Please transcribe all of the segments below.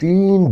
3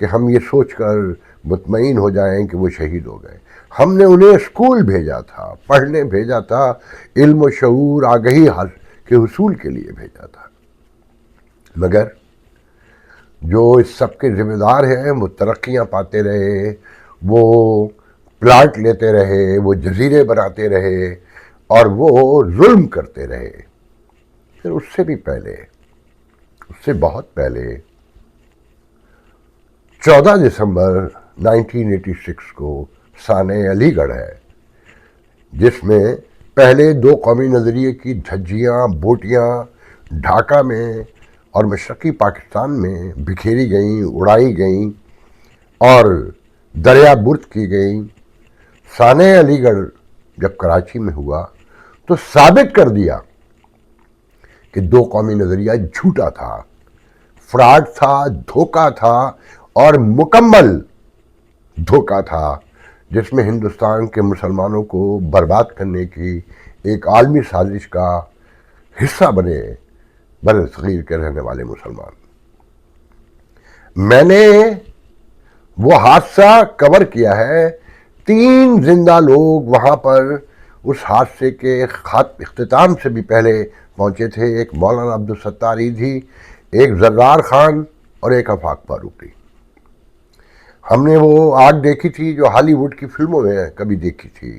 کہ ہم یہ سوچ کر مطمئن ہو جائیں کہ وہ شہید ہو گئے. ہم نے انہیں اسکول بھیجا تھا، پڑھنے بھیجا تھا، علم و شعور آگہی کے حصول کے لیے بھیجا تھا. مگر جو اس سب کے ذمہ دار ہیں وہ ترقیاں پاتے رہے، وہ پلاٹ لیتے رہے، وہ جزیرے بناتے رہے اور وہ ظلم کرتے رہے. پھر اس سے بھی پہلے، اس سے بہت پہلے 14 دسمبر 1986 کو سانحہ علی گڑھ ہے، جس میں پہلے دو قومی نظریے کی دھجیاں بوٹیاں ڈھاکہ میں اور مشرقی پاکستان میں بکھیری گئیں، اڑائی گئیں اور دریا برد کی گئیں. سانحہ علی گڑھ جب کراچی میں ہوا تو ثابت کر دیا کہ دو قومی نظریہ جھوٹا تھا، فراڈ تھا، دھوکہ تھا اور مکمل دھوکہ تھا، جس میں ہندوستان کے مسلمانوں کو برباد کرنے کی ایک عالمی سازش کا حصہ بنے بر صغیر کے رہنے والے مسلمان. میں نے وہ حادثہ کور کیا ہے. 3 زندہ لوگ وہاں پر اس حادثے کے اختتام سے بھی پہلے پہنچے تھے. ایک مولانا عبدالستار ایدھی، ایک زرار خان اور ایک آفاق فاروقی. ہم نے وہ آگ دیکھی تھی جو ہالی ووڈ کی فلموں میں کبھی دیکھی تھی،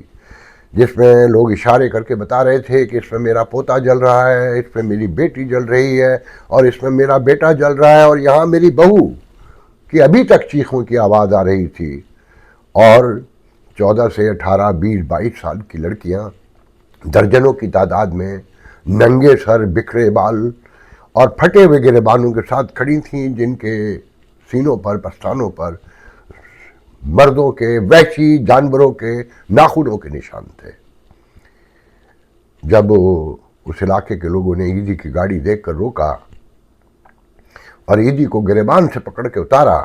جس میں لوگ اشارے کر کے بتا رہے تھے کہ اس میں میرا پوتا جل رہا ہے، اس میں میری بیٹی جل رہی ہے اور اس میں میرا بیٹا جل رہا ہے، اور یہاں میری بہو کی ابھی تک چیخوں کی آواز آ رہی تھی. اور 14 سے 18، 20، 22 سال کی لڑکیاں درجنوں کی تعداد میں ننگے سر، بکھرے بال اور پھٹے ہوئے گریبانوں کے ساتھ کھڑی تھیں، جن کے سینوں پر، پستانوں پر مردوں کے، وحشی جانوروں کے ناخنوں کے نشان تھے. جب اس علاقے کے لوگوں نے ایدھی کی گاڑی دیکھ کر روکا اور ایدھی کو گریبان سے پکڑ کے اتارا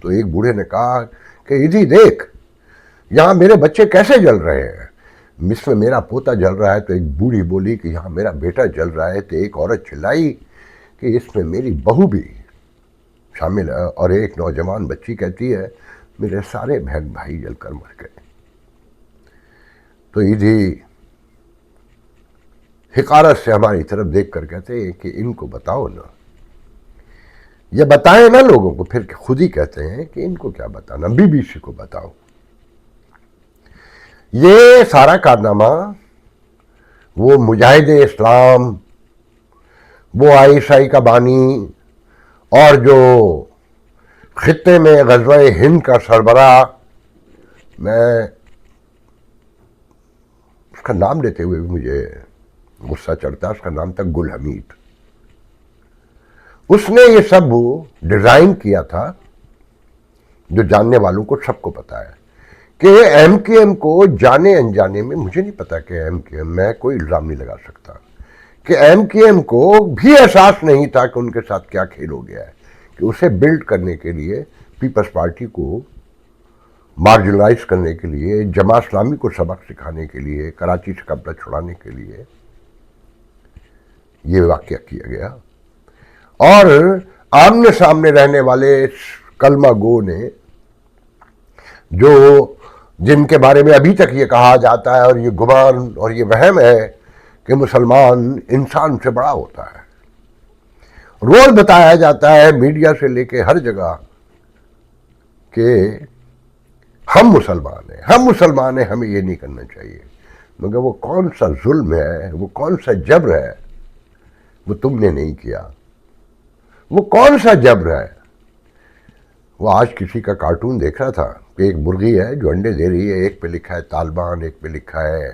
تو ایک بوڑھے نے کہا کہ ایدھی دیکھ، یہاں میرے بچے کیسے جل رہے ہیں. اس میں میرا پوتا جل رہا ہے. تو ایک بوڑھی بولی کہ یہاں میرا بیٹا جل رہا ہے. تو ایک عورت چلائی کہ اس میں میری بہو بھی شامل ہے. اور ایک نوجوان بچی کہتی ہے میرے سارے بہن بھائی جل کر مر گئے. تو ایدھی حقارت سے ہماری طرف دیکھ کر کہتے ہیں کہ ان کو بتاؤ نا، یہ بتائیں نا لوگوں کو. پھر خود ہی کہتے ہیں کہ ان کو کیا بتانا، BBC کو بتاؤ. یہ سارا کارنامہ وہ مجاہد اسلام، وہ ISI کا بانی اور جو خطے میں غزوہ ہند کا سربراہ، میں اس کا نام لیتے ہوئے بھی مجھے غصہ چڑھتا، اس کا نام تھا گل حمید. اس نے یہ سب ڈیزائن کیا تھا، جو جاننے والوں کو سب کو پتا ہے کہ MKM کو جانے انجانے میں، مجھے نہیں پتا کہ MKM، میں کوئی الزام نہیں لگا سکتا کہ MKM کو بھی احساس نہیں تھا کہ ان کے ساتھ کیا کھیل ہو گیا ہے، کہ اسے بلڈ کرنے کے لیے، پیپلز پارٹی کو مارجنلائز کرنے کے لیے، جماعت اسلامی کو سبق سکھانے کے لیے، کراچی سے قبضہ چھڑانے کے لیے یہ واقعہ کیا گیا. اور آمنے سامنے رہنے والے کلمہ گو نے، جو جن کے بارے میں ابھی تک یہ کہا جاتا ہے اور یہ گمان اور یہ وہم ہے کہ مسلمان انسان سے بڑا ہوتا ہے، روز بتایا جاتا ہے میڈیا سے لے کے ہر جگہ کہ ہم مسلمان ہیں، ہم مسلمان ہیں، ہمیں یہ نہیں کرنا چاہیے. مگر وہ کون سا ظلم ہے، وہ کون سا جبر ہے، وہ تم نے نہیں کیا. وہ کون سا جبر ہے؟ وہ آج کسی کا کارٹون دیکھ رہا تھا کہ ایک مرغی ہے جو انڈے دے رہی ہے، ایک پہ لکھا ہے طالبان، ایک پہ لکھا ہے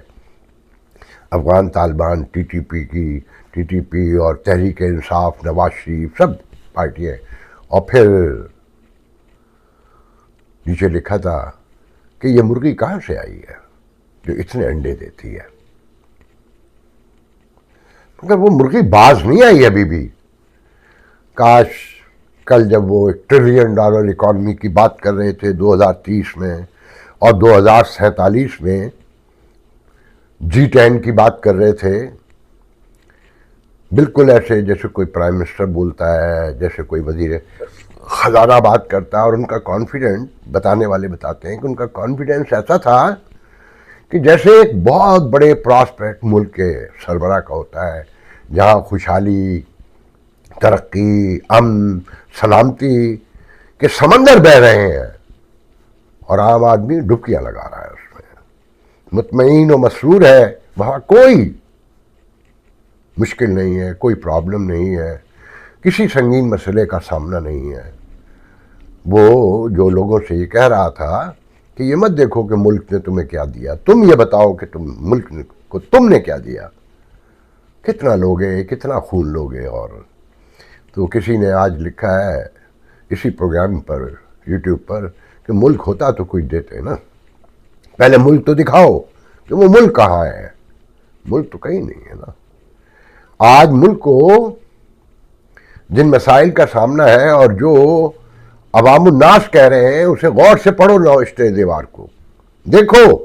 Afghan Taliban, T T P اور تحریک انصاف، نواز شریف، سب پارٹیاں. اور پھر نیچے لکھا تھا کہ یہ مرغی کہاں سے آئی ہے جو اتنے انڈے دیتی ہے. مگر وہ مرغی باز نہیں آئی ابھی بھی. کاش کل جب وہ $1 ٹریلین اکانومی کی بات کر رہے تھے 2030 میں اور 2047 میں G10 کی بات کر رہے تھے، بالکل ایسے جیسے کوئی پرائم منسٹر بولتا ہے، جیسے کوئی وزیر خزانہ بات کرتا ہے، اور ان کا کانفیڈنٹ بتانے والے بتاتے ہیں کہ ان کا کانفیڈنس ایسا تھا کہ جیسے ایک بہت بڑے پراسپیکٹ ملک کے سربراہ کا ہوتا ہے، جہاں خوشحالی، ترقی، امن، سلامتی کے سمندر بہہ رہے ہیں، اور عام آدمی ڈبکیاں لگا رہا ہے اس میں، مطمئن و مسرور ہے، وہاں کوئی مشکل نہیں ہے، کوئی پرابلم نہیں ہے، کسی سنگین مسئلے کا سامنا نہیں ہے۔ وہ جو لوگوں سے یہ کہہ رہا تھا کہ یہ مت دیکھو کہ ملک نے تمہیں کیا دیا، تم یہ بتاؤ کہ ملک کو تم نے کیا دیا، کتنا لوگے، کتنا خون لوگے۔ اور تو کسی نے آج لکھا ہے اسی پروگرام پر، یوٹیوب پر، کہ ملک ہوتا تو کچھ دیتے نا، پہلے ملک تو دکھاؤ کہ وہ ملک کہاں ہے۔ ملک تو کہیں نہیں ہے نا۔ آج ملک کو جن مسائل کا سامنا ہے اور جو عوام الناس کہہ رہے ہیں، اسے غور سے پڑھو نوشتے دیوار کو، دیکھو،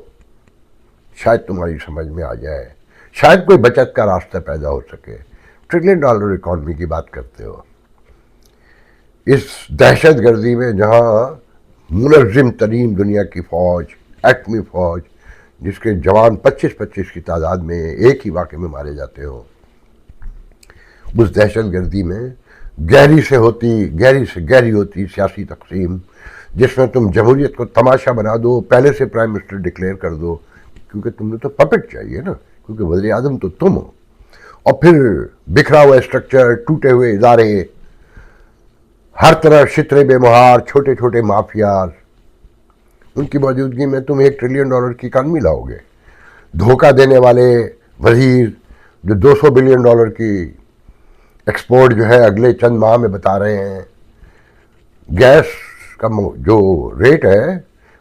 شاید تمہاری سمجھ میں آ جائے، شاید کوئی بچت کا راستہ پیدا ہو سکے۔ $1 ٹریلین اکانومی کی بات کرتے ہو، اس دہشت گردی میں جہاں منظم ترین دنیا کی فوج، ایٹمی فوج، جس کے جوان 25 کی تعداد میں ایک ہی واقعے میں مارے جاتے ہو، اس دہشت گردی میں گہری سے گہری ہوتی سیاسی تقسیم، جس میں تم جمہوریت کو تماشا بنا دو، پہلے سے پرائم منسٹر ڈکلیئر کر دو، کیونکہ تم نے تو پپٹ چاہیے نا، کیونکہ وزیر اعظم تو تم ہو، اور پھر بکھرا ہوا اسٹرکچر، ٹوٹے ہوئے ادارے، ہر طرح شترے بے مہار، چھوٹے چھوٹے مافیاز، ان کی موجودگی میں تم $1 ٹریلین کی اکانومی لاؤ گے۔ دھوکہ دینے والے وزیر جو $200 بلین کی ایکسپورٹ جو ہے اگلے چند ماہ میں بتا رہے ہیں، گیس کا جو ریٹ ہے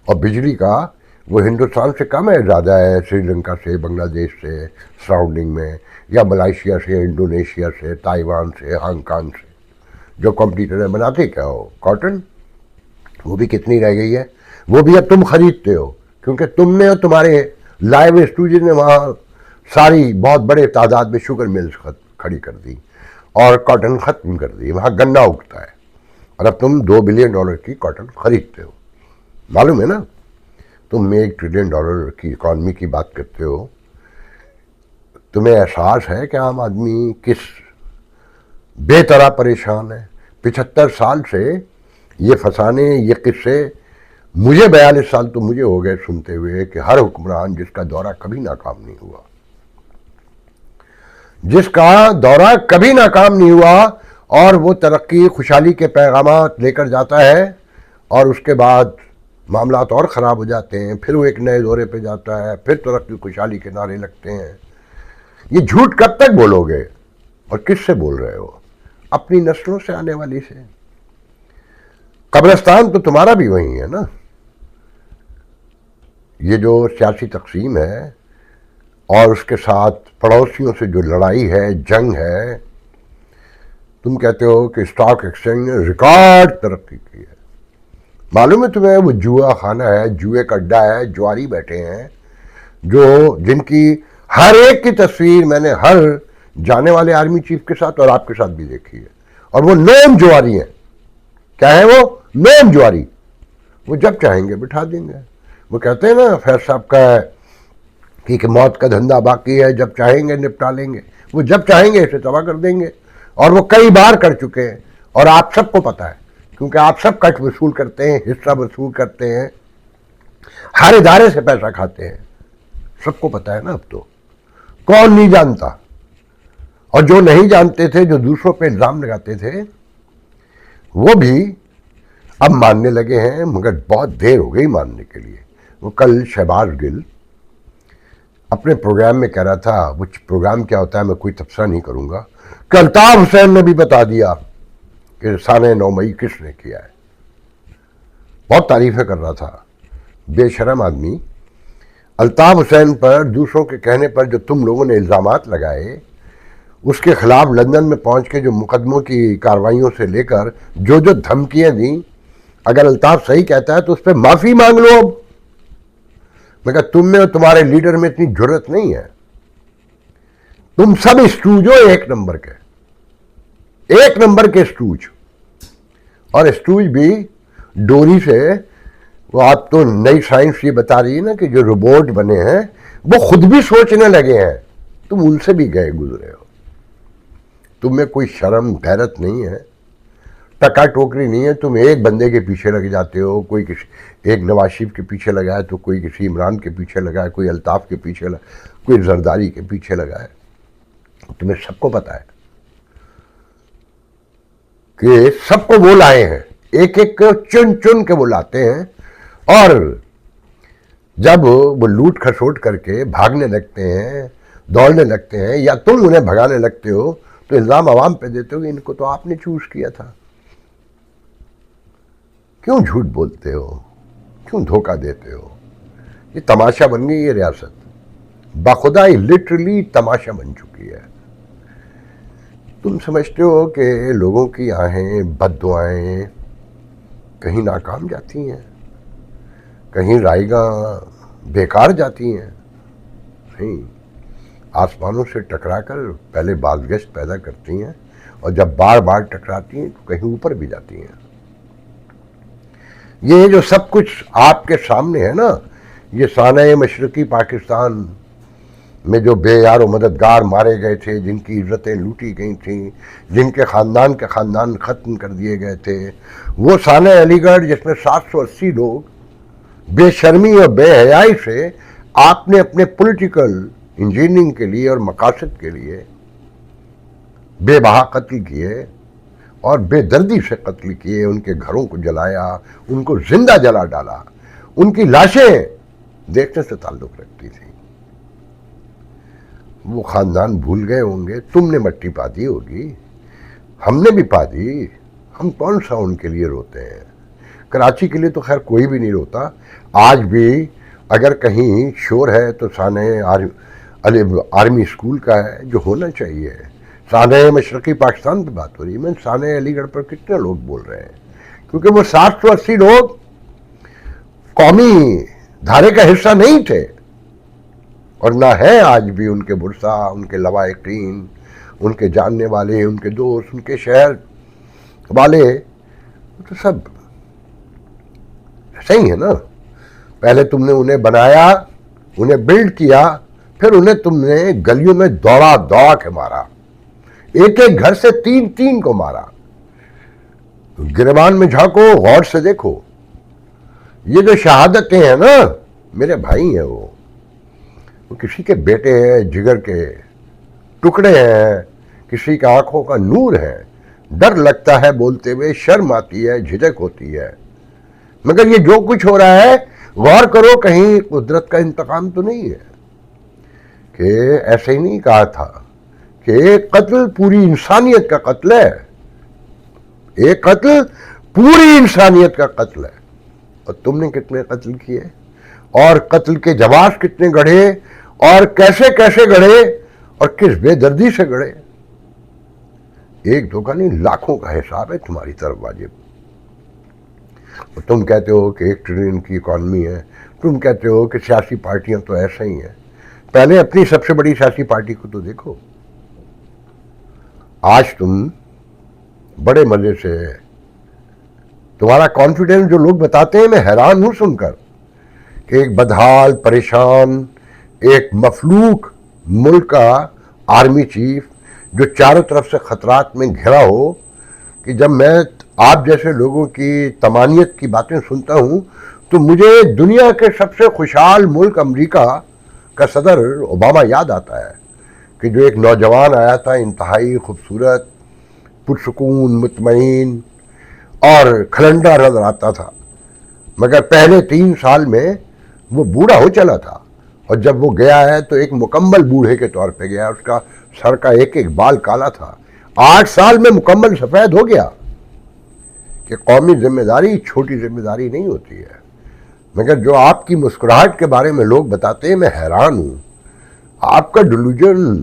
اور بجلی کا، وہ ہندوستان سے کم ہے، زیادہ ہے سری لنکا سے، بنگلہ دیش سے، سراؤنڈنگ میں، یا ملائیشیا سے، انڈونیشیا سے، تائیوان سے، ہانگ کانگ سے۔ جو کمپیوٹر بناتے کیا ہو، کاٹن، وہ بھی کتنی رہ گئی ہے، وہ بھی اب تم خریدتے ہو، کیونکہ تم نے اور تمہارے لائیو اسٹوڈیو نے وہاں ساری بہت بڑے تعداد میں شوگر ملز کھڑی کر دی اور کاٹن ختم کر دی، وہاں گنا اگتا ہے، اور اب تم $2 بلین کی کاٹن خریدتے ہو۔ معلوم ہے نا، تم $1 ٹریلین کی اکانومی کی بات کرتے ہو، تمہیں احساس ہے کہ عام آدمی کس بے طرح پریشان ہے۔ 75 سال سے یہ فسانے، یہ قصے، مجھے 42 سال تو مجھے ہو گئے سنتے ہوئے کہ ہر حکمران جس کا دورہ کبھی ناکام نہیں ہوا، جس کا دورہ کبھی ناکام نہیں ہوا، اور وہ ترقی، خوشحالی کے پیغامات لے کر جاتا ہے، اور اس کے بعد معاملات اور خراب ہو جاتے ہیں، پھر وہ ایک نئے دورے پہ جاتا ہے، پھر ترقی خوشحالی کے نعرے لگتے ہیں۔ یہ جھوٹ کب تک بولو گے، اور کس سے بول رہے ہو؟ اپنی نسلوں سے آنے والی سے۔ قبرستان تو تمہارا بھی وہی ہے نا۔ یہ جو سیاسی تقسیم ہے اور اس کے ساتھ پڑوسیوں سے جو لڑائی ہے، جنگ ہے، تم کہتے ہو کہ اسٹاک ایکسچینج نے ریکارڈ ترقی کی ہے۔ معلوم ہے تمہیں وہ جوا خانہ ہے، جوئے کا اڈا ہے، جواری بیٹھے ہیں، جن کی ہر ایک کی تصویر میں نے ہر جانے والے آرمی چیف کے ساتھ اور آپ کے ساتھ بھی دیکھی ہے، اور وہ نیم جواری ہیں۔ کیا ہے وہ؟ نیم جواری۔ وہ جب چاہیں گے بٹھا دیں گے۔ وہ کہتے ہیں نا، فیض صاحب کا ہے کہ موت کا دھندا باقی ہے، جب چاہیں گے نپٹا لیں گے۔ وہ جب چاہیں گے اسے تباہ کر دیں گے، اور وہ کئی بار کر چکے ہیں، اور آپ سب کو پتہ ہے، کیونکہ آپ سب کٹ وصول کرتے ہیں، حصہ وصول کرتے ہیں، ہر ادارے سے پیسہ کھاتے ہیں، سب کو پتہ ہے نا۔ اب تو کون نہیں جانتا؟ اور جو نہیں جانتے تھے، جو دوسروں پہ الزام لگاتے تھے، وہ بھی اب ماننے لگے ہیں، مگر بہت دیر ہو گئی ماننے کے لیے۔ وہ کل شہباز گل اپنے پروگرام میں کہہ رہا تھا، وہ پروگرام کیا ہوتا ہے میں کوئی تبصرہ نہیں کروں گا، کہ الطاف حسین نے بھی بتا دیا کہ سانحہ 9 مئی کس نے کیا ہے۔ بہت تعریفیں کر رہا تھا، بے شرم آدمی۔ الطاف حسین پر دوسروں کے کہنے پر جو تم لوگوں نے الزامات لگائے، اس کے خلاف لندن میں پہنچ کے جو مقدموں کی کارروائیوں سے لے کر جو دھمکیاں دیں، اگر الطاف صحیح کہتا ہے تو اس پہ معافی مانگ لو۔ اب مگر تم میں اور تمہارے لیڈر میں اتنی جرت نہیں ہے۔ تم سب اسٹوج ہو، ایک نمبر کے اسٹوج، اور اسٹوج بھی ڈوری سے. وہ آپ تو نئی سائنس یہ بتا رہی ہے نا کہ جو روبوٹ بنے ہیں وہ خود بھی سوچنے لگے ہیں. تم ان سے بھی گئے گزرے ہو. تم میں کوئی شرم غیرت نہیں ہے, ٹکا ٹوکری نہیں ہے. تم ایک بندے کے پیچھے لگ جاتے ہو, کوئی کسی ایک نواز شریف کے پیچھے لگا ہے تو کوئی کسی عمران کے پیچھے لگا ہے, کوئی الطاف کے پیچھے لگا, کوئی زرداری کے پیچھے لگا ہے. تمہیں سب کو پتا ہے کہ سب کو وہ لائے ہیں, ایک ایک کو چن چن کے وہ لاتے ہیں. اور جب وہ لوٹ کھسوٹ کر کے بھاگنے لگتے ہیں, دوڑنے لگتے ہیں, یا تم انہیں بھگانے لگتے ہو تو الزام عوام پہ دیتے ہو کہ ان کو تو آپ نے چوز کیا تھا. کیوں جھوٹ بولتے ہو, کیوں دھوکہ دیتے ہو؟ یہ تماشا بن گئی یہ ریاست, بخدا لٹرلی تماشا بن چکی ہے. تم سمجھتے ہو کہ لوگوں کی آہیں بد دعائیں کہیں ناکام جاتی ہیں, کہیں رائیگاں بیکار جاتی ہیں؟ نہیں, آسمانوں سے ٹکرا کر پہلے بازگشت پیدا کرتی ہیں, اور جب بار بار ٹکراتی ہیں تو کہیں اوپر بھی جاتی ہیں. یہ جو سب کچھ آپ کے سامنے ہے نا, یہ سانحۂ مشرقی پاکستان میں جو بے یار و مددگار مارے گئے تھے, جن کی عزتیں لوٹی گئی تھیں, جن کے خاندان ختم کر دیے گئے تھے, وہ سانحہ علی گڑھ جس میں 780 لوگ بے شرمی اور بے حیائی سے آپ نے اپنے پولیٹیکل انجینئرنگ کے لیے اور مقاصد کے لیے بے بہا قتل کیے اور بے دردی سے قتل کیے. ان کے گھروں کو جلایا, ان کو زندہ جلا ڈالا. ان کی لاشیں دیکھنے سے تعلق رکھتی تھی. وہ خاندان بھول گئے ہوں گے, تم نے مٹی پا دی ہوگی, ہم نے بھی پا دی. ہم کون سا ان کے لیے روتے ہیں؟ کراچی کے لیے تو خیر کوئی بھی نہیں روتا. آج بھی اگر کہیں شور ہے تو سانحہ آرمی اسکول کا ہے, جو ہونا چاہیے. سانحہ مشرقی پاکستان پہ بات ہو رہی ہے, میں سانحہ علی گڑھ پر کتنے لوگ بول رہے ہیں, کیونکہ وہ 780 لوگ قومی دھارے کا حصہ نہیں تھے, اور نہ ہے آج بھی. ان کے برسا, ان کے لوائقین, ان کے جاننے والے, ان کے دوست, ان کے شہر والے تو سب صحیح ہے نا. پہلے تم نے انہیں بنایا, انہیں بلڈ کیا, پھر انہیں تم نے گلیوں میں دوڑا کے مارا, ایک ایک گھر سے 3 کو مارا. گریبان میں جھانکو, غور سے دیکھو. یہ جو شہادتیں ہیں نا, میرے بھائی ہیں وہ کسی کے بیٹے ہیں, جگر کے ٹکڑے ہیں, کسی کا آنکھوں کا نور ہے. ڈر لگتا ہے بولتے ہوئے, شرم آتی ہے, جھجک ہوتی ہے. مگر یہ جو کچھ ہو رہا ہے, غور کرو, کہیں قدرت کا انتقام تو نہیں ہے؟ کہ ایسے ہی نہیں کہا تھا کہ ایک قتل پوری انسانیت کا قتل ہے, ایک قتل پوری انسانیت کا قتل ہے. اور تم نے کتنے قتل کیے, اور قتل کے جواز کتنے گڑھے, اور کیسے کیسے گڑھے, اور کس بے دردی سے گڑھے. ایک دو کا نہیں, لاکھوں کا حساب ہے تمہاری طرف واجب. اور تم کہتے ہو کہ 1 ٹریلین کی اکانومی ہے, تم کہتے ہو کہ سیاسی پارٹیاں تو ایسا ہی ہیں. پہلے اپنی سب سے بڑی سیاسی پارٹی کو تو دیکھو. آج تم بڑے مزے سے, تمہارا کانفیڈنس جو لوگ بتاتے ہیں, میں حیران ہوں سن کر کہ ایک بدحال, پریشان, ایک مفلوک ملک کا آرمی چیف جو چاروں طرف سے خطرات میں گھرا ہو, کہ جب میں آپ جیسے لوگوں کی تمانیت کی باتیں سنتا ہوں تو مجھے دنیا کے سب سے خوشحال ملک امریکہ کا صدر اوباما یاد آتا ہے, کہ جو ایک نوجوان آیا تھا, انتہائی خوبصورت, پرسکون, مطمئن اور کھلنڈا نظر آتا تھا. مگر پہلے 3 سال میں وہ بوڑھا ہو چلا تھا, اور جب وہ گیا ہے تو ایک مکمل بوڑھے کے طور پہ گیا. اس کا سر کا ایک ایک بال کالا تھا. 8 سال میں مکمل سفید ہو گیا. کہ قومی ذمہ داری چھوٹی ذمہ داری نہیں ہوتی ہے. مگر جو آپ کی مسکراہٹ کے بارے میں لوگ بتاتے ہیں, میں حیران ہوں. آپ کا ڈیلوژن,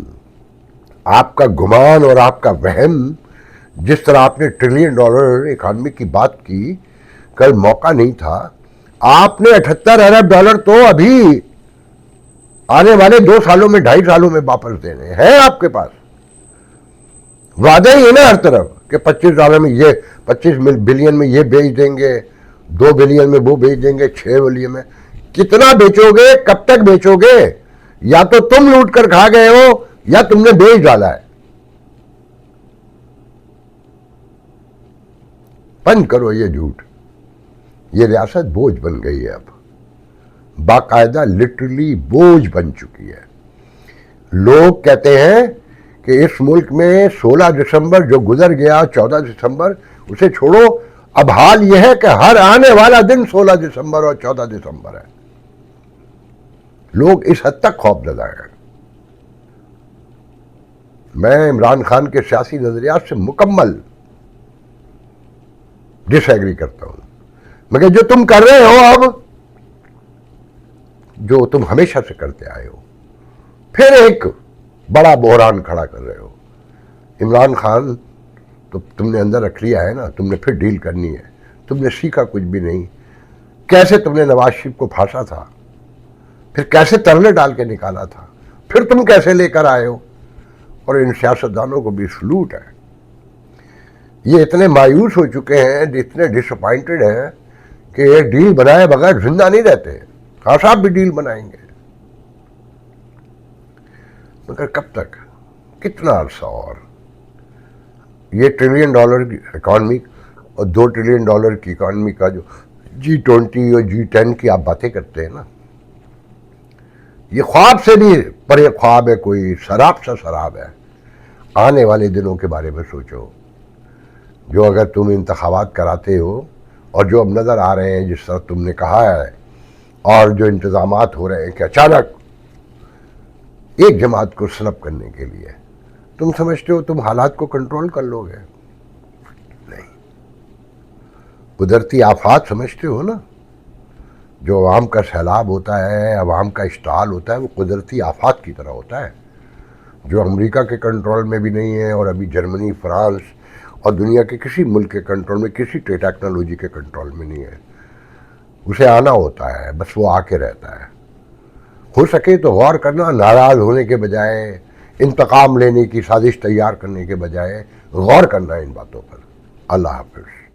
آپ کا گمان اور آپ کا وہم, جس طرح آپ نے $1 ٹریلین اکانومی کی بات کی, کل موقع نہیں تھا. آپ نے $78 ارب تو ابھی آنے والے 2 سالوں میں 2.5 سالوں میں واپس دینے ہیں آپ کے پاس. وعدہ ہی ہے نا ہر طرف کہ کہ 25 میں یہ 25 بلین میں یہ بیچ دیں گے، 2 بلین میں وہ بیچ دیں گے، 6 بلین میں. کتنا بیچو گے؟ کب تک بیچو گے؟ یا تو تم لوٹ کر کھا گئے ہو یا تم نے بیچ ڈالا ہے. بند کرو یہ جھوٹ. یہ ریاست بوجھ بن گئی ہے، اب باقاعدہ لٹرلی بوجھ بن چکی ہے. لوگ کہتے ہیں کہ اس ملک میں 16 دسمبر جو گزر گیا، 14 دسمبر، اسے چھوڑو. اب حال یہ ہے کہ ہر آنے والا دن 16 دسمبر اور 14 دسمبر ہے. لوگ اس حد تک خوف زدہ ہیں. میں عمران خان کے سیاسی نظریات سے مکمل ڈس ایگری کرتا ہوں، مگر جو تم کر رہے ہو اب، جو تم ہمیشہ سے کرتے آئے ہو، پھر ایک بڑا بحران کھڑا کر رہے ہو. عمران خان تو تم نے اندر رکھ لیا ہے نا، تم نے پھر ڈیل کرنی ہے. تم نے سیکھا کچھ بھی نہیں. کیسے تم نے نواز شریف کو پھانسا تھا، پھر کیسے ترلے ڈال کے نکالا تھا، پھر تم کیسے لے کر آئے ہو. اور ان سیاستدانوں کو بھی سلوٹ ہے. یہ اتنے مایوس ہو چکے ہیں، اتنے ڈس اپوائنٹڈ ہیں کہ ایک ڈیل بنائے بغیر زندہ نہیں رہتے. خان صاحب بھی ڈیل بنائیں گے، مگر کب تک؟ کتنا عرصہ اور؟ یہ $1 ٹریلین کی اکانومی اور $2 ٹریلین کی اکانومی کا جو G20 اور G10 کی آپ باتیں کرتے ہیں نا، یہ خواب سے بھی پرے خواب ہے، کوئی سراب سا سراب ہے. آنے والے دنوں کے بارے میں سوچو. جو اگر تم انتخابات کراتے ہو اور جو اب نظر آ رہے ہیں جس طرح تم نے کہا ہے، اور جو انتظامات ہو رہے ہیں کہ اچانک ایک جماعت کو سلب کرنے کے لیے، تم سمجھتے ہو تم حالات کو کنٹرول کر لو گے؟ نہیں. قدرتی آفات سمجھتے ہو نا، جو عوام کا سیلاب ہوتا ہے، عوام کا اشتعال ہوتا ہے، وہ قدرتی آفات کی طرح ہوتا ہے، جو امریکہ کے کنٹرول میں بھی نہیں ہے، اور ابھی جرمنی، فرانس اور دنیا کے کسی ملک کے کنٹرول میں، کسی ٹیکنالوجی کے کنٹرول میں نہیں ہے. اسے آنا ہوتا ہے، بس وہ آ کے رہتا ہے. ہو سکے تو غور کرنا، ناراض ہونے کے بجائے، انتقام لینے کی سازش تیار کرنے کے بجائے غور کرنا ان باتوں پر. اللہ حافظ.